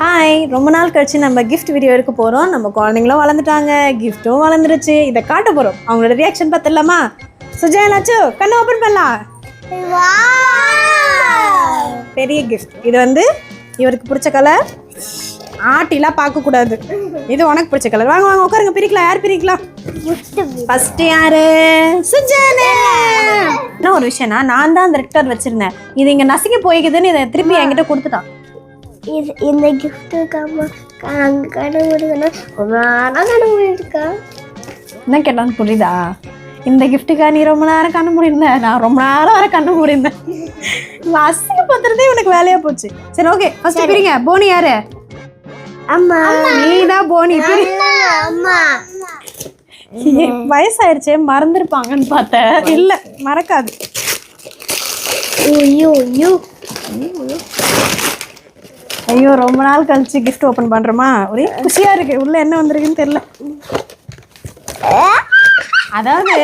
Hi, ரொம்ப நாள் கழிச்சு நம்ம கிஃப்ட் வீடியோ எடுக்க போகிறோம். நம்ம குழந்தைங்களும் வளர்ந்துட்டாங்க, கிஃப்ட்டும் வளர்ந்துருச்சு. இதை காட்ட போகிறோம். அவங்களோட ரியாக்ஷன் பார்த்துடலாமா? சுஜயனாச்சு கண்ணை ஓப்பன் பண்ணலாம். பெரிய கிஃப்ட். இது வந்து இவருக்கு பிடிச்ச கலர். ஆட்டிலாம் பார்க்கக்கூடாது. இது உனக்கு பிடிச்ச கலர். வாங்க வாங்க உட்காருங்க, பிரிக்கலாம். யார் பிரிக்கலாம்? ஃபர்ஸ்ட் யாரு? சுஜானா. என்ன ஒரு விஷயம்னா, நான் தான் அந்த ரெக்டர் வச்சிருந்தேன். இது இங்கே நசுக்கி போய்க்குதுன்னு இதை திருப்பி என்கிட்ட கொடுத்துட்டான். இந்த கிஃப்ட்டுக்காம கண்டுபிடிக்கணும். கண்டுபிடிக்கா என்ன கேட்டான்னு புரியுதா? இந்த கிஃப்ட்டுக்கா நீ ரொம்ப நேரம் கண்ணு முடியிருந்த, நான் ரொம்ப நேரம் வர கண்ணு முடியிருந்தேன். அசிங்க பத்துறதே உனக்கு வேலையா போச்சு. சரி ஓகே, ஃபர்ஸ்ட் பிரிங்க. போனி யாரு? அம்மா. நீதான் போனி. அம்மா வயசாயிருச்சே, மறந்துருப்பாங்கன்னு பார்த்தேன். இல்ல, மறக்காது. ஐயோ, ரொம்ப நாள் கழிச்சு கிஃப்ட் ஓபன் பண்றோமா, ஒரே குஷியா இருக்கு. உள்ள என்ன வந்திருக்குன்னு தெரியல. அதாவது